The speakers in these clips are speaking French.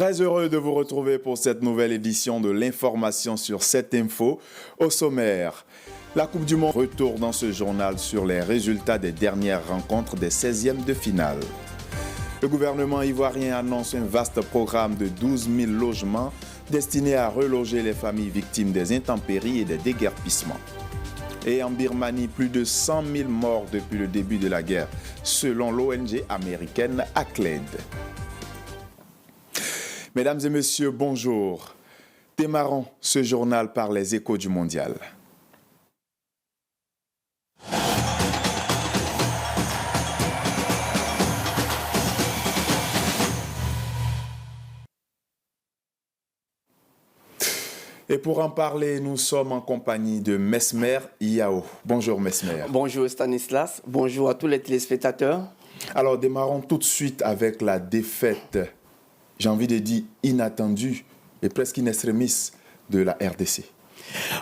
Très heureux de vous retrouver pour cette nouvelle édition de l'information sur 7info. Au sommaire, la Coupe du Monde retourne dans ce journal sur les résultats des dernières rencontres des 16e de finale. Le gouvernement ivoirien annonce un vaste programme de 12 000 logements destinés à reloger les familles victimes des intempéries et des déguerpissements. Et en Birmanie, plus de 100 000 morts depuis le début de la guerre, selon l'ONG américaine ACLED. Mesdames et messieurs, bonjour. Démarrons ce journal par les échos du mondial. Et pour en parler, nous sommes en compagnie de Mesmer Yao. Bonjour Mesmer. Bonjour Stanislas, bonjour à tous les téléspectateurs. Alors démarrons tout de suite avec la défaite, j'ai envie de dire inattendue et presque in extremis de la RDC.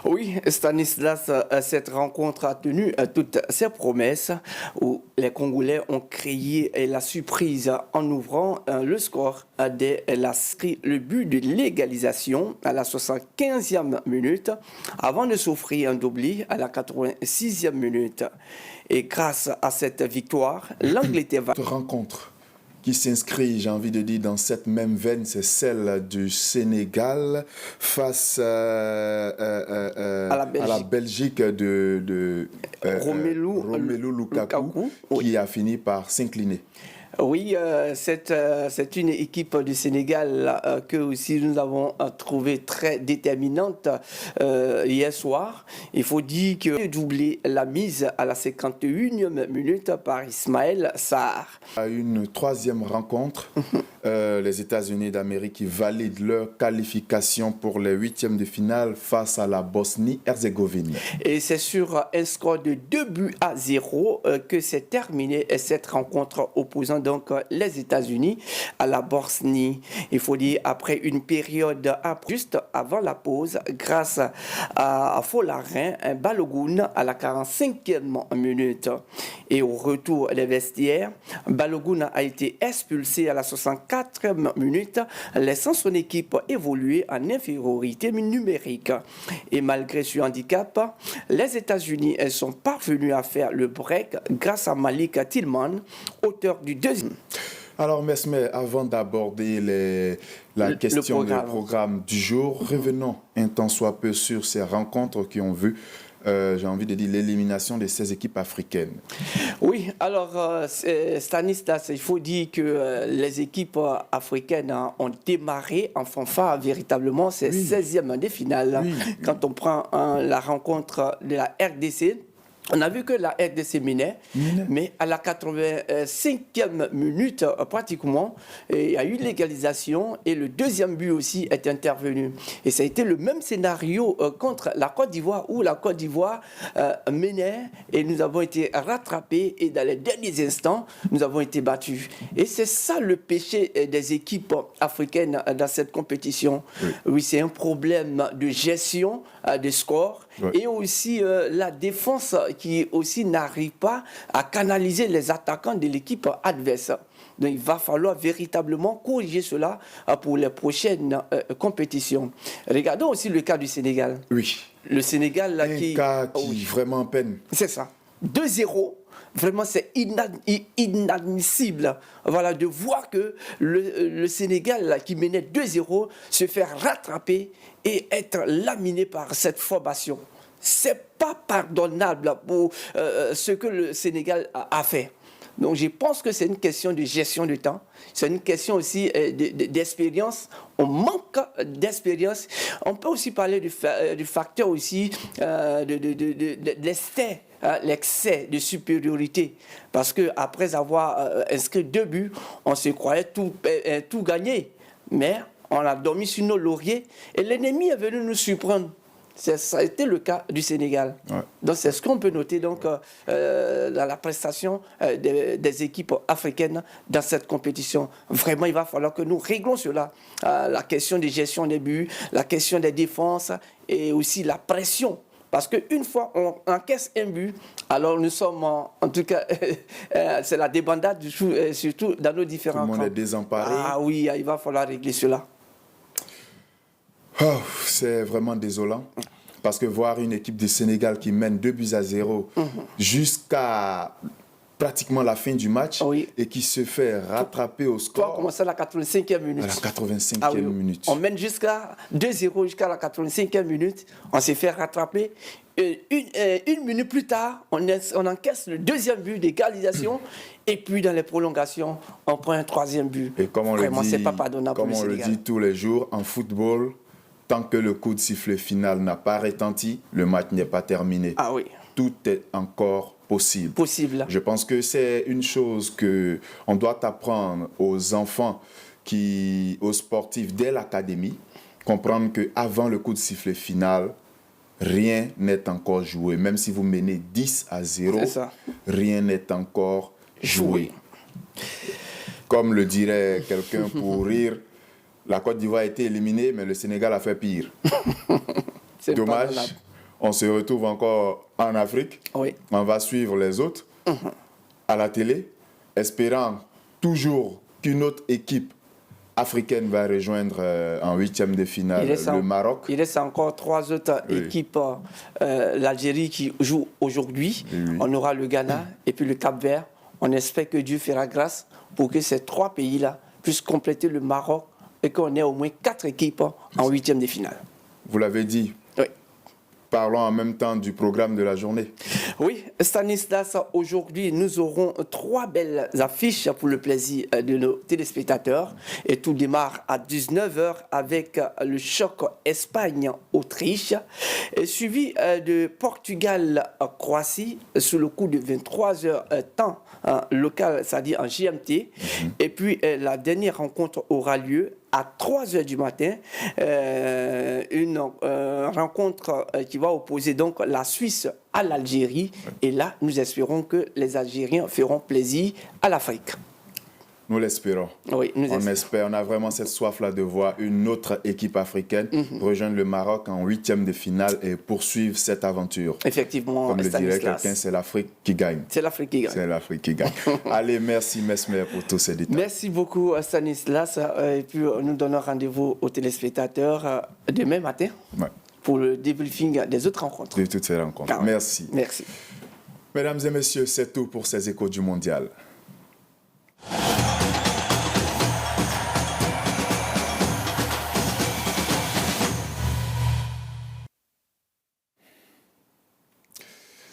Oui, Stanislas, cette rencontre a tenu toutes ses promesses où les Congolais ont créé la surprise en ouvrant le score dès le but de l'égalisation à la 75e minute avant de s'offrir un doublé à la 86e minute. Et grâce à cette victoire, l'Angleterre va... rencontre qui s'inscrit, j'ai envie de dire, dans cette même veine, c'est celle du Sénégal face à la Belgique de Romelu Lukaku, qui a fini par s'incliner. Oui, c'est une équipe du Sénégal que aussi nous avons trouvée très déterminante hier soir. Il faut dire que doublé la mise à la 51e minute par Ismaël Sarr. À une troisième rencontre, les États-Unis d'Amérique qui valident leur qualification pour les huitièmes de finale face à la Bosnie-Herzégovine. Et c'est sur un score de 2-0 que s'est terminée cette rencontre opposant donc les États-Unis à la Bosnie. Il faut dire après une période juste avant la pause, grâce à Folarin, un Balogun à la 45e minute. Et au retour des vestiaires, Balogun a été expulsé à la 64e minute, laissant son équipe évoluer en infériorité numérique. Et malgré ce handicap, les États-Unis sont parvenus à faire le break grâce à Malik Tillman, auteur du deuxième. Alors Mesmer, avant d'aborder le programme du jour, revenons un tant soit peu sur ces rencontres qui ont vu, j'ai envie de dire, l'élimination de ces équipes africaines. Oui, alors Stanislas, il faut dire que les équipes africaines ont démarré en fanfare véritablement ces 16e des finales. Oui. Quand on prend la rencontre de la RDC, on a vu que la RDC menait, mais à la 85e minute, pratiquement, il y a eu l'égalisation et le deuxième but aussi est intervenu. Et ça a été le même scénario contre la Côte d'Ivoire, où la Côte d'Ivoire menait et nous avons été rattrapés et dans les derniers instants, nous avons été battus. Et c'est ça le péché des équipes africaines dans cette compétition. Oui, c'est un problème de gestion des scores et aussi la défense qui aussi n'arrive pas à canaliser les attaquants de l'équipe adverse. Donc il va falloir véritablement corriger cela pour les prochaines compétitions. Regardons aussi le cas du Sénégal. Oui. Le Sénégal là, un cas qui vraiment peine. C'est ça. 2-0. Vraiment, c'est inadmissible, voilà, de voir que le Sénégal là, qui menait 2-0 se faire rattraper et être laminé par cette formation. C'est pas pardonnable pour ce que le Sénégal a fait. Donc je pense que c'est une question de gestion du temps, c'est une question aussi d'expérience. On manque d'expérience. On peut aussi parler du facteur aussi l'excès de supériorité. Parce qu'après avoir inscrit 2 buts, on se croyait tout gagné. Mais on a dormi sur nos lauriers et l'ennemi est venu nous surprendre. Ça a été le cas du Sénégal. Ouais. Donc c'est ce qu'on peut noter donc, dans la prestation des équipes africaines dans cette compétition. Vraiment, il va falloir que nous réglons cela. La question de gestion des buts, la question des défenses et aussi la pression Parce qu'une fois on encaisse un but, alors nous sommes, en tout cas, c'est la débandade, surtout dans nos différents camps. Tout le monde est désemparé. Ah oui, il va falloir régler cela. Oh, c'est vraiment désolant. Parce que voir une équipe du Sénégal qui mène 2-0 jusqu'à pratiquement la fin du match et qui se fait rattraper au score. On commence à la 85e minute. À la 85e minute. On mène jusqu'à 2-0 jusqu'à la 85e minute. On s'est fait rattraper. Une minute plus tard, on encaisse le deuxième but d'égalisation. Et puis dans les prolongations, on prend un troisième but. Et comme on Vraiment, le dit, c'est pas pardonnable comme pour on le le Sénégal. dit tous les jours, en football, tant que le coup de sifflet final n'a pas retenti, le match n'est pas terminé. Ah oui. Tout est encore possible. Je pense que c'est une chose qu'on doit apprendre aux enfants, aux sportifs dès l'académie, comprendre qu'avant le coup de sifflet final, rien n'est encore joué. Même si vous menez 10-0, rien n'est encore joué. Comme le dirait quelqu'un pour rire, la Côte d'Ivoire a été éliminée, mais le Sénégal a fait pire. Dommage. On se retrouve encore en Afrique. Oui. On va suivre les autres à la télé, espérant toujours qu'une autre équipe africaine va rejoindre en huitième de finale le Maroc. Il reste encore 3 autres équipes. L'Algérie qui joue aujourd'hui. On aura le Ghana et puis le Cap-Vert. On espère que Dieu fera grâce pour que ces 3 pays-là puissent compléter le Maroc et qu'on ait au moins 4 équipes en huitième de finale. Vous l'avez dit. Oui. Parlons en même temps du programme de la journée. Oui, Stanislas, aujourd'hui, nous aurons 3 belles affiches pour le plaisir de nos téléspectateurs. Et tout démarre à 19h avec le choc Espagne-Autriche, suivi de Portugal-Croatie sous le coup de 23h temps local, c'est-à-dire en GMT. Et puis, la dernière rencontre aura lieu à 3h du matin, une rencontre qui va opposer donc la Suisse à l'Algérie. Et là, nous espérons que les Algériens feront plaisir à l'Afrique. Nous l'espérons. Oui, on espère. On a vraiment cette soif-là de voir une autre équipe africaine rejoindre le Maroc en huitième de finale et poursuivre cette aventure. Effectivement, comme le dirait quelqu'un, c'est l'Afrique qui gagne. C'est l'Afrique qui gagne. C'est l'Afrique qui gagne. Allez, merci Mesmer pour tous ces détails. Merci beaucoup Stanislas. Et puis nous donnons rendez-vous aux téléspectateurs demain matin pour le débriefing des autres rencontres. De toutes ces rencontres. Merci. Merci. Mesdames et messieurs, c'est tout pour ces échos du mondial.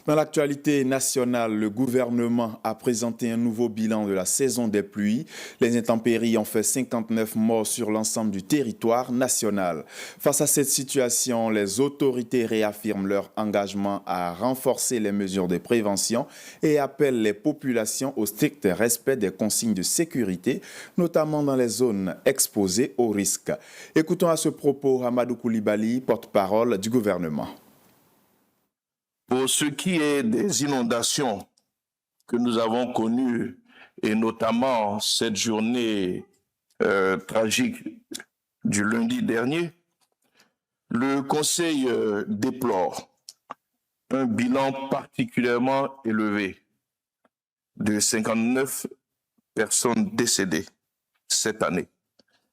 Dans l'actualité nationale, le gouvernement a présenté un nouveau bilan de la saison des pluies. Les intempéries ont fait 59 morts sur l'ensemble du territoire national. Face à cette situation, les autorités réaffirment leur engagement à renforcer les mesures de prévention et appellent les populations au strict respect des consignes de sécurité, notamment dans les zones exposées aux risques. Écoutons à ce propos Hamadou Koulibaly, porte-parole du gouvernement. Pour ce qui est des inondations que nous avons connues, et notamment cette journée tragique du lundi dernier, le Conseil déplore un bilan particulièrement élevé de 59 personnes décédées cette année,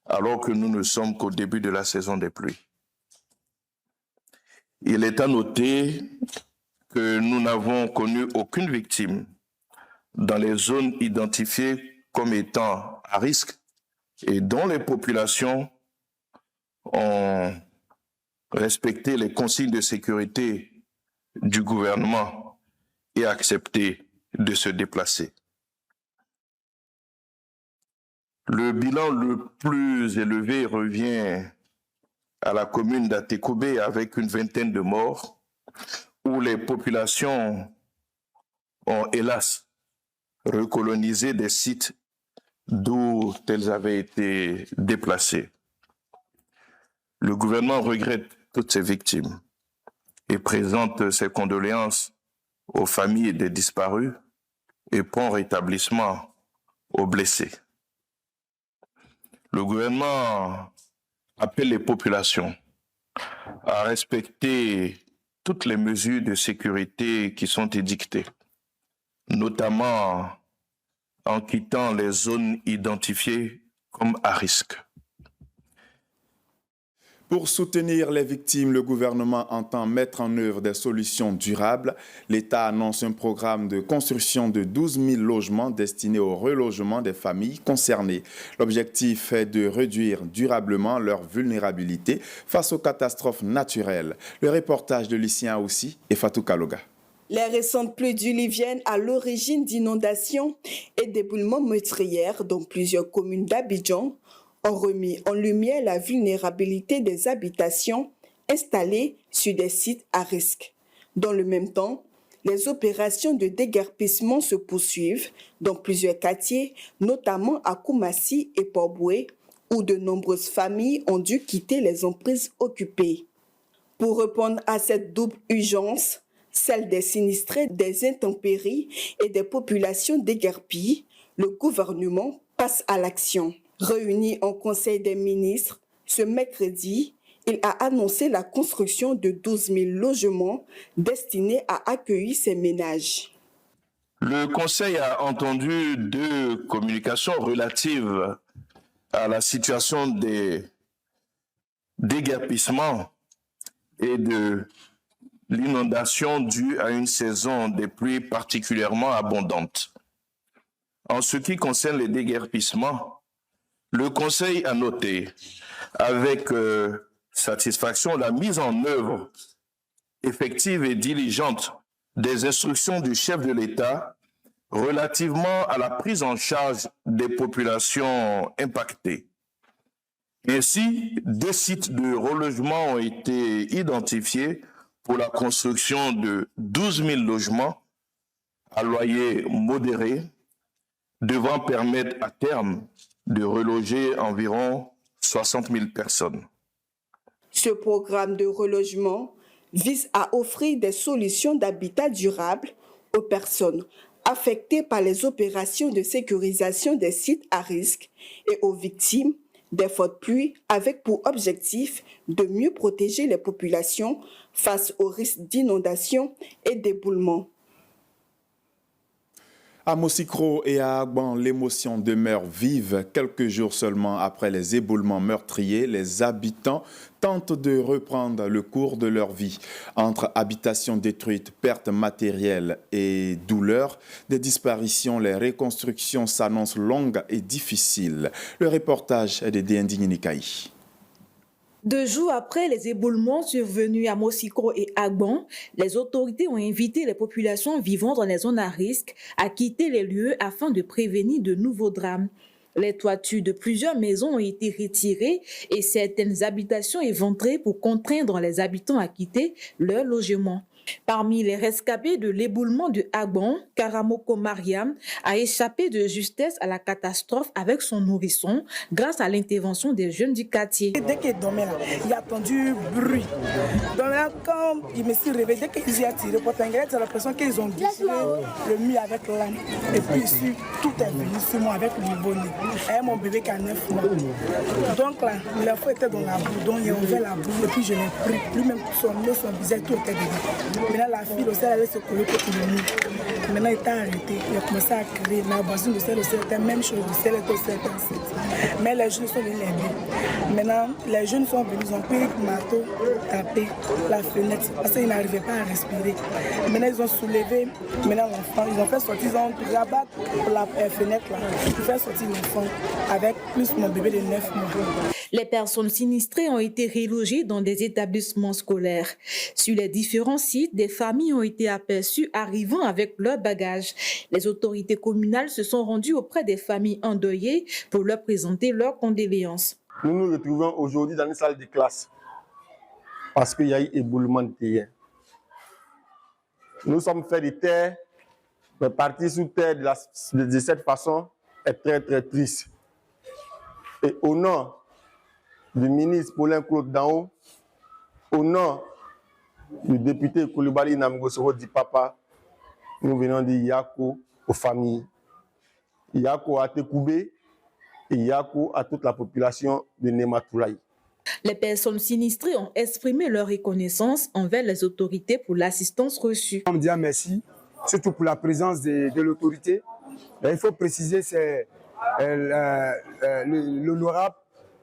alors que nous ne sommes qu'au début de la saison des pluies. Il est à noter que nous n'avons connu aucune victime dans les zones identifiées comme étant à risque et dont les populations ont respecté les consignes de sécurité du gouvernement et accepté de se déplacer. Le bilan le plus élevé revient à la commune d'Atekoubé avec une vingtaine de morts, où les populations ont, hélas, recolonisé des sites d'où elles avaient été déplacées. Le gouvernement regrette toutes ces victimes et présente ses condoléances aux familles des disparus et prompt rétablissement aux blessés. Le gouvernement appelle les populations à respecter toutes les mesures de sécurité qui sont édictées, notamment en quittant les zones identifiées comme à risque. Pour soutenir les victimes, le gouvernement entend mettre en œuvre des solutions durables. L'État annonce un programme de construction de 12 000 logements destinés au relogement des familles concernées. L'objectif est de réduire durablement leur vulnérabilité face aux catastrophes naturelles. Le reportage de Lucien Aussi et Fatou Kaloga. Les récentes pluies diluviennes à l'origine d'inondations et d'éboulements meurtrières dans plusieurs communes d'Abidjan ont remis en lumière la vulnérabilité des habitations installées sur des sites à risque. Dans le même temps, les opérations de déguerpissement se poursuivent dans plusieurs quartiers, notamment à Koumassi et Port-Boué, où de nombreuses familles ont dû quitter les emprises occupées. Pour répondre à cette double urgence, celle des sinistrés des intempéries et des populations déguerpies, le gouvernement passe à l'action. Réuni en Conseil des ministres, ce mercredi, il a annoncé la construction de 12 000 logements destinés à accueillir ces ménages. Le Conseil a entendu deux communications relatives à la situation des déguerpissements et de l'inondation due à une saison des pluies particulièrement abondante. En ce qui concerne les déguerpissements, le Conseil a noté avec satisfaction la mise en œuvre effective et diligente des instructions du chef de l'État relativement à la prise en charge des populations impactées. Ainsi, 2 sites de relogement ont été identifiés pour la construction de 12 000 logements à loyer modéré, devant permettre à terme de reloger environ 60 000 personnes. Ce programme de relogement vise à offrir des solutions d'habitat durable aux personnes affectées par les opérations de sécurisation des sites à risque et aux victimes des fortes pluies, avec pour objectif de mieux protéger les populations face aux risques d'inondation et d'éboulement. À Mosikro et à Agban, l'émotion demeure vive. Quelques jours seulement après les éboulements meurtriers, les habitants tentent de reprendre le cours de leur vie. Entre habitations détruites, pertes matérielles et douleurs, des disparitions, les reconstructions s'annoncent longues et difficiles. Le reportage est de Déinding Nikaï. 2 jours après les éboulements survenus à Mosikro et Agban, les autorités ont invité les populations vivant dans les zones à risque à quitter les lieux afin de prévenir de nouveaux drames. Les toitures de plusieurs maisons ont été retirées et certaines habitations éventrées pour contraindre les habitants à quitter leur logement. Parmi les rescapés de l'éboulement de Agban, Karamoko Mariam a échappé de justesse à la catastrophe avec son nourrisson grâce à l'intervention des jeunes du quartier. Dès qu'il dormait là, il a entendu bruit. Donc là, quand il me suis réveillé, dès qu'ils y ont tiré, j'ai l'impression qu'ils ont déchiré le mur avec l'âme. Et puis ici, tout est venu sur moi avec le bonnet. Et mon bébé qui a 9 mois. Donc là, l'enfant était dans la boue, donc il a ouvert la boue et puis je l'ai pris. Lui-même, son nez, son visage, tout était dedans. Maintenant, la fille, le sel allait se coller contre le mur. Maintenant, il était arrêté. Il a commencé à crier. La voisine, le sel était la même chose. Le sel était aussi enceinte. Mais les jeunes sont venus l'aider. Maintenant, les jeunes sont venus, ils ont pris le marteau, tapé la fenêtre parce qu'ils n'arrivaient pas à respirer. Maintenant, ils ont soulevé l'enfant. Ils ont fait sortir, ils ont rabattu la fenêtre là. Ils ont fait sortir l'enfant avec plus mon bébé de 9 mois. Les personnes sinistrées ont été relogées dans des établissements scolaires. Sur les différents sites, des familles ont été aperçues arrivant avec leurs bagages. Les autorités communales se sont rendues auprès des familles endeuillées pour leur présenter leurs condoléances. Nous nous retrouvons aujourd'hui dans une salle de classe parce qu'il y a eu éboulement de terre. Nous sommes faits de terre, mais partir sous terre de cette façon est très très triste. Et au nom du ministre Paulin Claude Daon, au nom du député Koulibaly Namgosoro dit papa, nous venons dire Yako aux familles, Yako à Tekoubé et Yako à toute la population de Nématoulaye. Les personnes sinistrées ont exprimé leur reconnaissance envers les autorités pour l'assistance reçue. On me dit merci, surtout pour la présence de l'autorité. Il faut préciser, c'est l'honorable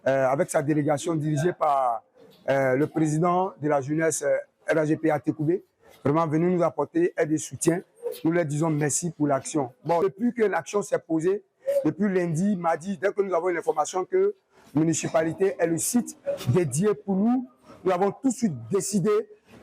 avec sa délégation dirigée par le président de la jeunesse RAGP à Tékoubé, vraiment venu nous apporter aide et soutien. Nous leur disons merci pour l'action. Bon, depuis que l'action s'est posée, depuis lundi, mardi, dès que nous avons une information que la municipalité est le site dédié pour nous, nous avons tout de suite décidé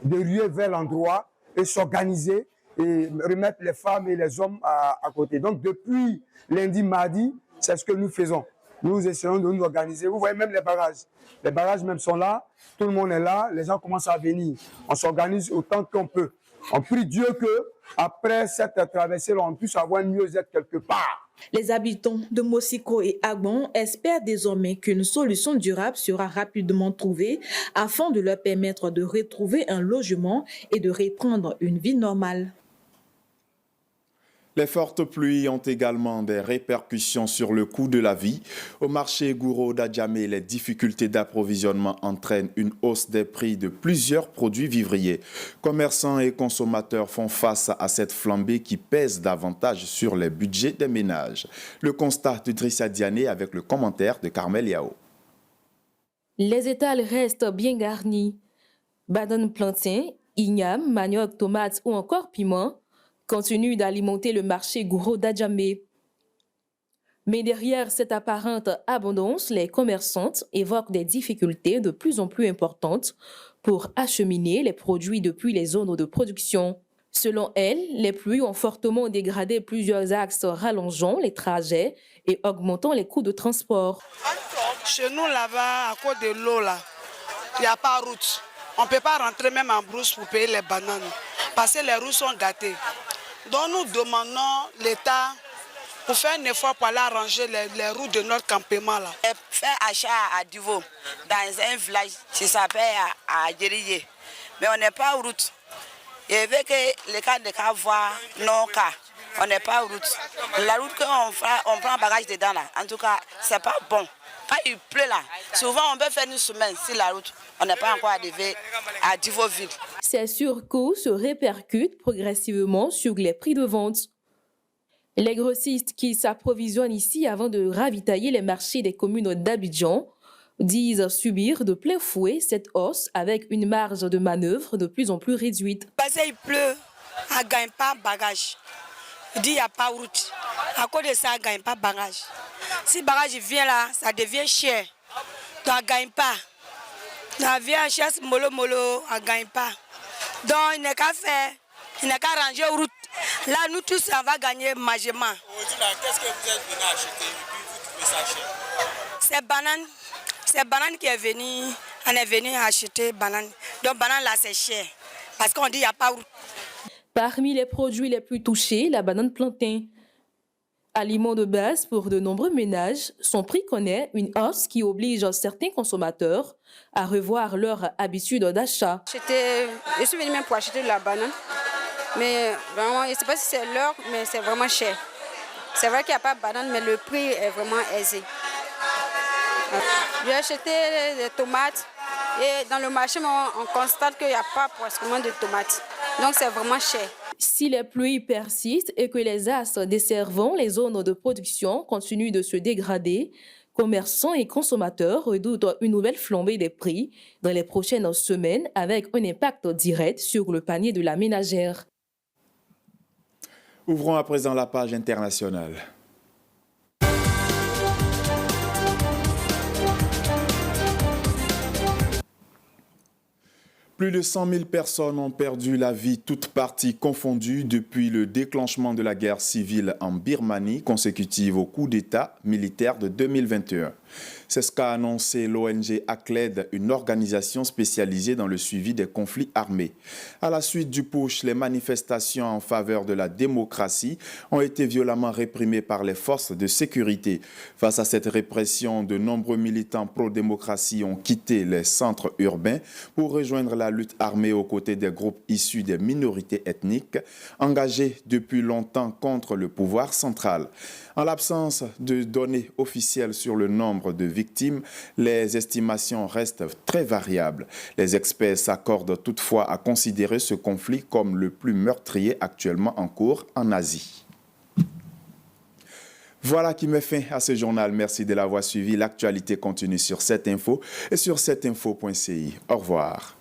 de ruer vers l'endroit et s'organiser et remettre les femmes et les hommes à côté. Donc depuis lundi, mardi, c'est ce que nous faisons. Nous essayons de nous organiser. Vous voyez même les barrages. Les barrages même sont là, tout le monde est là, les gens commencent à venir. On s'organise autant qu'on peut. On prie Dieu que après cette traversée-là, on puisse avoir une mieux-être quelque part. Les habitants de Mosiko et Agbon espèrent désormais qu'une solution durable sera rapidement trouvée afin de leur permettre de retrouver un logement et de reprendre une vie normale. Les fortes pluies ont également des répercussions sur le coût de la vie. Au marché Gouro d'Adjamé, les difficultés d'approvisionnement entraînent une hausse des prix de plusieurs produits vivriers. Commerçants et consommateurs font face à cette flambée qui pèse davantage sur les budgets des ménages. Le constat de Drissa Diané avec le commentaire de Carmel Yao. Les étals restent bien garnis. Bananes plantain, igname, manioc, tomates ou encore piment continue d'alimenter le marché Gouro d'Adjamé. Mais derrière cette apparente abondance, les commerçantes évoquent des difficultés de plus en plus importantes pour acheminer les produits depuis les zones de production. Selon elles, les pluies ont fortement dégradé plusieurs axes, rallongeant les trajets et augmentant les coûts de transport. Chez nous là-bas, à cause de l'eau, il n'y a pas de route. On ne peut pas rentrer même en brousse pour payer les bananes parce que les routes sont gâtées. Donc nous demandons l'État pour faire un effort pour aller arranger les routes de notre campement. Là. Fait achat à Divo, dans un village qui s'appelle à Djeriye. Mais on n'est pas en route. Et veut que les cas de cas voient nos cas. On n'est pas en route. La route qu'on prend bagage dedans là, en tout cas, c'est pas bon. Quand il pleut là, souvent on peut faire une semaine sur la route. On n'est pas encore arrivé à Divoville. Ces surcoûts se répercutent progressivement sur les prix de vente. Les grossistes qui s'approvisionnent ici avant de ravitailler les marchés des communes d'Abidjan disent subir de plein fouet cette hausse avec une marge de manœuvre de plus en plus réduite. Parce qu'il pleut, on ne gagne pas bagage. Il dit qu'il n'y a pas de route. À cause de ça, on ne gagne pas bagage. Si le bagage vient là, ça devient cher. Donc on ne gagne pas. La vie en chasse mollo, on ne gagne pas. Donc il n'est qu'à faire, il n'est qu'à ranger la route. Là, nous tous, on va gagner majement. Qu'est-ce que vous êtes venu acheter et puis vous trouvez ça cher? C'est banane qui est venu, on est venu acheter banane. Donc banane là, c'est cher. Parce qu'on dit qu'il n'y a pas de route. Parmi les produits les plus touchés, la banane plantain. Aliment de base pour de nombreux ménages, son prix connaît une hausse qui oblige certains consommateurs à revoir leur habitude d'achat. Je suis venue même pour acheter de la banane, mais vraiment, je ne sais pas si c'est l'heure, mais c'est vraiment cher. C'est vrai qu'il n'y a pas de banane, mais le prix est vraiment aisé. J'ai acheté des tomates et dans le marché, on constate qu'il n'y a pas pratiquement de tomates. Donc c'est vraiment cher. Si les pluies persistent et que les axes desservant les zones de production continuent de se dégrader, commerçants et consommateurs redoutent une nouvelle flambée des prix dans les prochaines semaines avec un impact direct sur le panier de la ménagère. Ouvrons à présent la page internationale. Plus de 100 000 personnes ont perdu la vie, toutes parties confondues, depuis le déclenchement de la guerre civile en Birmanie, consécutive au coup d'État militaire de 2021. C'est ce qu'a annoncé l'ONG ACLED, une organisation spécialisée dans le suivi des conflits armés. À la suite du putsch, les manifestations en faveur de la démocratie ont été violemment réprimées par les forces de sécurité. Face à cette répression, de nombreux militants pro-démocratie ont quitté les centres urbains pour rejoindre la lutte armée aux côtés des groupes issus des minorités ethniques, engagés depuis longtemps contre le pouvoir central. En l'absence de données officielles sur le nombre nombre de victimes, les estimations restent très variables. Les experts s'accordent toutefois à considérer ce conflit comme le plus meurtrier actuellement en cours en Asie. Voilà qui met fin à ce journal. Merci de l'avoir suivi. L'actualité continue sur 7info et sur 7info.ci. Au revoir.